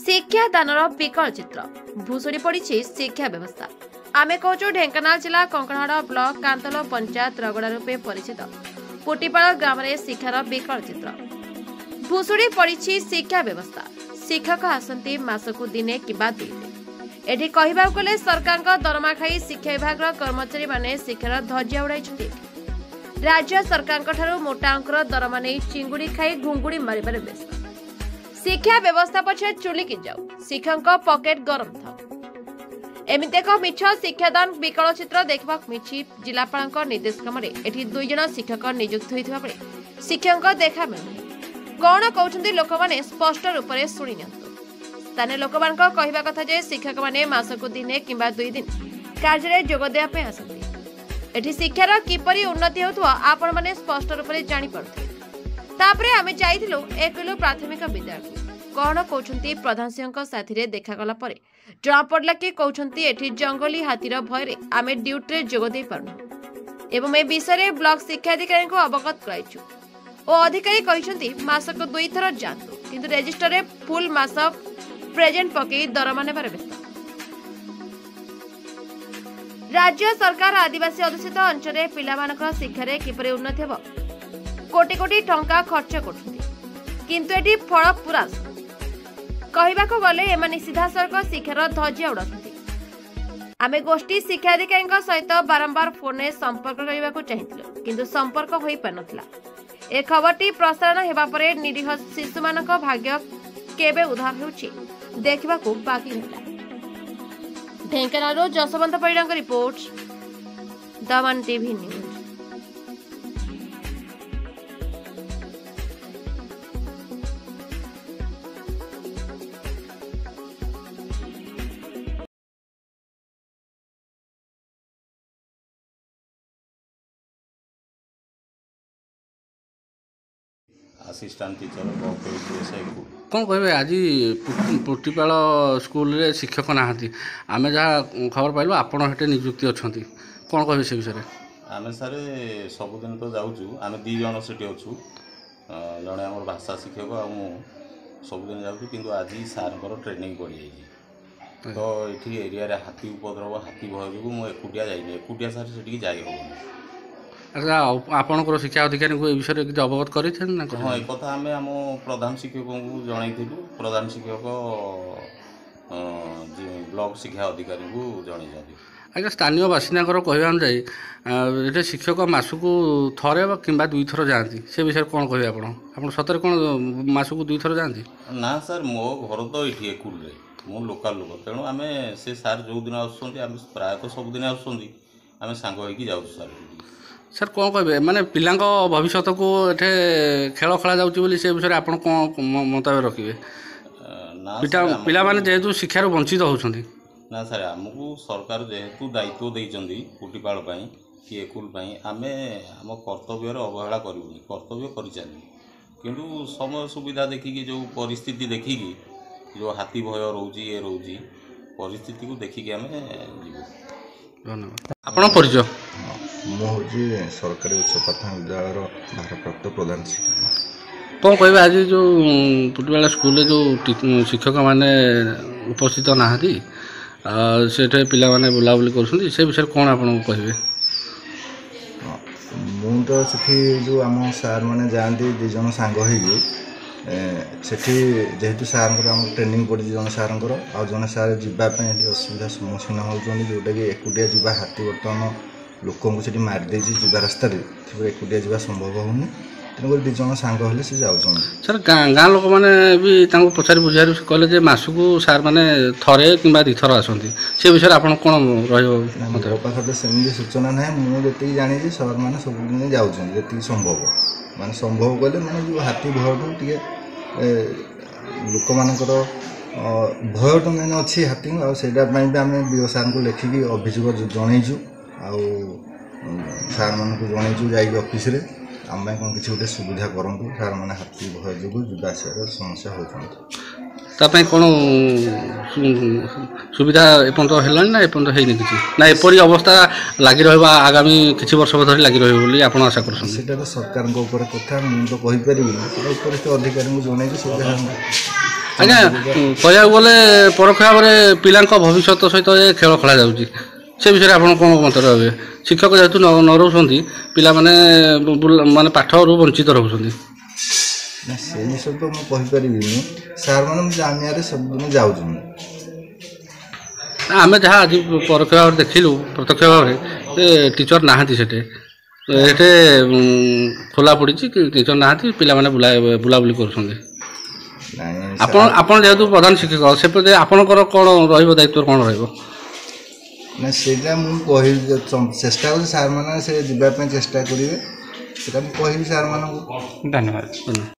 ଶିକ୍ଷାଦାନର ବିକଳ ଚିତ୍ର ଭୁଶୁଡ଼ି ପଡ଼ିଛି ଶିକ୍ଷା ବ୍ୟବସ୍ଥା। ଆମେ କହୁଛୁ ଢେଙ୍କାନାଳ ଜିଲ୍ଲା କଙ୍କଣହାଡ଼ ବ୍ଲକ କାନ୍ତଲ ପଞ୍ଚାୟତ ରଗଡ଼ା ରୂପେ ପରିଚିତ ପୁଟିପାଳ ଗ୍ରାମରେ ଶିକ୍ଷାର ବିକଳ ଚିତ୍ର ଭୁଶୁଡ଼ି ପଡ଼ିଛି ଶିକ୍ଷା ବ୍ୟବସ୍ଥା। ଶିକ୍ଷକ ଆସନ୍ତି ମାସକୁ ଦିନେ କିମ୍ବା 2 ଦିନ। ଏଠି କହିବାକୁ ଗଲେ ସରକାରଙ୍କ ଦରମା ଖାଇ ଶିକ୍ଷା ବିଭାଗର କର୍ମଚାରୀମାନେ ଶିକ୍ଷାର ଧ୍ୱଜା ଉଡ଼ାଇଛନ୍ତି। ରାଜ୍ୟ ସରକାରଙ୍କ ଠାରୁ ମୋଟା ଅଙ୍କର ଦରମା ନେଇ ଚିଙ୍ଗୁଡ଼ି ଖାଇ ଘୁଙ୍ଗୁଡ଼ି ମାରିବାରେ ବ୍ୟସ୍ତ। ଶିକ୍ଷା ବ୍ୟବସ୍ଥା ପଛରେ ଚୁଲିକି ଯାଉ, ଶିକ୍ଷକଙ୍କ ପକେଟ୍ ଗରମ ଥାଉ। ଏମିତି ଏକ ମିଛ ଶିକ୍ଷାଦାନ ବିକଳ ଚିତ୍ର ଦେଖିବାକୁ ମିଳିଛି। ଜିଲ୍ଲାପାଳଙ୍କ ନିର୍ଦ୍ଦେଶ କ୍ରମରେ ଏଠି 2 ଜଣ ଶିକ୍ଷକ ନିଯୁକ୍ତ ହୋଇଥିବା ବେଳେ ଶିକ୍ଷକଙ୍କ ଦେଖା ମିଳୁନାହିଁ। କଣ କହୁଛନ୍ତି ଲୋକମାନେ ସ୍ପଷ୍ଟ ରୂପରେ ଶୁଣି ନିଅନ୍ତୁ। ସ୍ଥାନୀୟ ଲୋକମାନଙ୍କ କହିବା କଥା ଯେ ଶିକ୍ଷକମାନେ ମାସକୁ ଦିନେ କିମ୍ବା 2 ଦିନ କାର୍ଯ୍ୟରେ ଯୋଗ ଦେବା ପାଇଁ ଆସନ୍ତି। ଏଠି ଶିକ୍ଷାର କିପରି ଉନ୍ନତି ହେଉଥିବ ଆପଣମାନେ ସ୍ପଷ୍ଟ ରୂପରେ ଜାଣିପାରୁଥିବେ। ତାପରେ ଆମେ ଯାଇଥିଲୁ ଏକୁଲୁ ପ୍ରାଥମିକ ବିଦ୍ୟାଳୟକୁ। କଣ କହୁଛନ୍ତି ପ୍ରଧାନ ଶିକ୍ଷକଙ୍କ ସାଥିରେ ଦେଖାଗଲା ପରେ ଜଣାପଡ଼ିଲା କି କହୁଛନ୍ତି ଏଠି ଜଙ୍ଗଲୀ ହାତୀର ଭୟରେ ଆମେ ଡ୍ୟୁଟିରେ ଯୋଗ ଦେଇ ପାରୁନୁ ଏବଂ ଏ ବିଷୟରେ ବ୍ଲକ ଶିକ୍ଷାଧିକାରୀଙ୍କୁ ଅବଗତ କରାଇଛୁ ଓ ଅଧିକାରୀ କହିଛନ୍ତି ମାସକୁ 2 ଥର ଯାଆନ୍ତୁ, କିନ୍ତୁ ରେଜିଷ୍ଟରରେ ଫୁଲ ମାସ ପ୍ରେଜେଣ୍ଟ ପକେଇ ଦରମା ନେବାର ବ୍ୟସ୍ତ। ରାଜ୍ୟ ସରକାର ଆଦିବାସୀ ଅଧ୍ୟୁଷିତ ଅଞ୍ଚଳରେ ପିଲାମାନଙ୍କର ଶିକ୍ଷାରେ କିପରି ଉନ୍ନତି ହେବ କୋଟି କୋଟି ଟଙ୍କା ଖର୍ଚ୍ଚ କରୁଛନ୍ତି, କିନ୍ତୁ ଏଠି ଫଳ ପୁରା କହିବାକୁ ଗଲେ ଏମାନେ ସିଧାସଳଖ ଶିକ୍ଷାର ଧ୍ୱଜା ଉଡ଼ାଉଛନ୍ତି। ଆମେ ଗୋଷ୍ଠୀ ଶିକ୍ଷାଧିକାରୀଙ୍କ ସହିତ ବାରମ୍ବାର ଫୋନରେ ସମ୍ପର୍କ କରିବାକୁ ଚାହିଁଥିଲୁ, କିନ୍ତୁ ସମ୍ପର୍କ ହୋଇପାରିନଥିଲା। ଏ ଖବରଟି ପ୍ରସାରଣ ହେବା ପରେ ନିରୀହ ଶିଶୁମାନଙ୍କ ଭାଗ୍ୟ କେବେ ଉଦ୍ଧାର ହେଉଛି ଦେଖିବାକୁ ବାକି ରହିଲା। ଢେଙ୍କାନାଳରୁ ଯଶବନ୍ତ ପରିଡ଼ାଙ୍କ ରିପୋର୍ଟ, ଦମନ ଟିଭି ନ୍ୟୁଜ। असिस्टेंट टीचर कौन कहे आज पुटीपाल स्कूल रे शिक्षक नहांती आम जहाँ खबर पाइलु आपण हेटे नियुक्ति अच्छा कौन कहे से विषय आम सारे सबुदिन तो जाऊँ आम 2 जन से अच्छु जड़े आम भाषा शिक्षक आ सबुदिन जाऊँ कि आज सार ट्रेनिंग पड़ जाए तो ये एरिया हाथी उपद्रव हाथी भय जो मुझे एकुटिया जाइए एकुटिया सार से जाई हेनी। अच्छा आपणकर शिक्षा अधिकारी को विषय किसी अवगत कर हाँ एक कथा आम आम प्रधान शिक्षक को जनईलु प्रधान शिक्षक ब्लॉक शिक्षा अधिकारी को जन। अच्छा स्थानीय बासिंदा कहवा अनुजाई ये शिक्षक मसक थे कि 2 थर जाती से विषय कौन कहे आप सतरे कौन मसक 2 थर जाती ना सर मो घर तो ये एकुल मो लोकाल लोक तेणु आम से सार जो दिन आम प्रायतः सबुदिन आम सांग जाऊँ सार सर कौन कहे माने पिला भविष्य को ये खेल खेला जाऊँगी से विषय आप मतभेद रखिए पिला माने जेहेतु शिक्षार वंचित होती ना सर आमको सरकार जेहेतु दायित्व देइचंदी पुटीपाल कि एकुल आम आम कर्तव्य अवहेला करूनी कर्तव्य कर किंतु समय सुविधा देखिकी जो परिस्थिति देखिकी जो हाथी भय रोची ये रोची परिस्थिति को देखिकी आम जीवु। धन्यवाद। आपण परिचय मुझे सरकारी उच्च प्राथमिक विद्यालय भारप्राप्त प्रधान शिक्षक कौन कहे आज जो पुटीपाल स्कूल जो शिक्षक मैंने उपस्थित नहांती से पिलाने बुलाबुली कर विषय कौन आप कहे मु तो से जो आम सार मैंने जाती 2 जन सांग जेहेतु सार ट्रेनिंग पड़ी जन सार आ जन सार जावाई असुविधा सम्मुखीन होती जोटा कि एकुटिया जावा हाथी बर्तमान लोक मारिदे जा रास्त एकुटिया जावा संभव होनी तेणुक 2 जन सांग हेल्ले से जाऊँ सर गाँ लोक मैंने भी पचारि बुझार कहले मसक सार मैंने थे कि 2 थर आसती से विषय आप कौन मो पाखे सेमती सूचना ना मुझे जानी सर मैंने सबुदिन जाऊँ संभव माने संभव कहले मैंने जो हाथी भय टे लोक मानकर भय तो मैंने अच्छी हाथी आम बीओ सार को लिखिकी अभियोग जनईचु सार मान जनईचु जा ऑफिस रे आम कौन किसी गोटे सुविधा करूँ सार मैंने हाथी भय जो जावार समस्या होती कौन सुविधा एपर्त है ना एपर्त है किसी ना एपरी अवस्था लगी रहा आगामी किसी वर्ष धरी लगी रही आप आशा कर सरकार कथा मुझे तो कहीपर उपरिस्थ अधिकारी को जनईचु ଆଜ୍ଞା କହିବାକୁ ଗଲେ ପରୋକ୍ଷ ଭାବରେ ପିଲାଙ୍କ ଭବିଷ୍ୟତ ସହିତ ଏ ଖେଳ ଖେଳାଯାଉଛି ସେ ବିଷୟରେ ଆପଣ କ'ଣ ମତ ରହିବେ? ଶିକ୍ଷକ ଯେହେତୁ ନ ରହୁଛନ୍ତି ପିଲାମାନେ ମାନେ ପାଠରୁ ବଞ୍ଚିତ ରହୁଛନ୍ତି। ନା ସେ ବିଷୟରେ ତ ମୁଁ କହିପାରିବିନି। ସାର୍ମାନେ ମୁଁ ଜାଣିବାରେ ସବୁଦିନ ଯାଉଛନ୍ତି। ଆମେ ଯାହା ଆଜି ପରୋକ୍ଷ ଭାବରେ ଦେଖିଲୁ ପ୍ରତ୍ୟକ୍ଷ ଭାବରେ ଟିଚର ନାହାନ୍ତି ସେଠି ଖୋଲା ପଡ଼ିଛି ଟିଚର ନାହାନ୍ତି ପିଲାମାନେ ବୁଲାବୁଲି କରୁଛନ୍ତି। ଆପଣ ଯେହେତୁ ପ୍ରଧାନ ଶିକ୍ଷକ ସେପଟେ ଆପଣଙ୍କର କ'ଣ ରହିବ ଦାୟିତ୍ୱ କ'ଣ ରହିବ? ନା ସେଇଟା ମୁଁ କହିବି ଚେଷ୍ଟା କରୁଛି ସାର୍ମାନେ ସେ ଯିବା ପାଇଁ ଚେଷ୍ଟା କରିବେ ସେଇଟା ମୁଁ କହିବି ସାର୍ମାନଙ୍କୁ। ଧନ୍ୟବାଦ।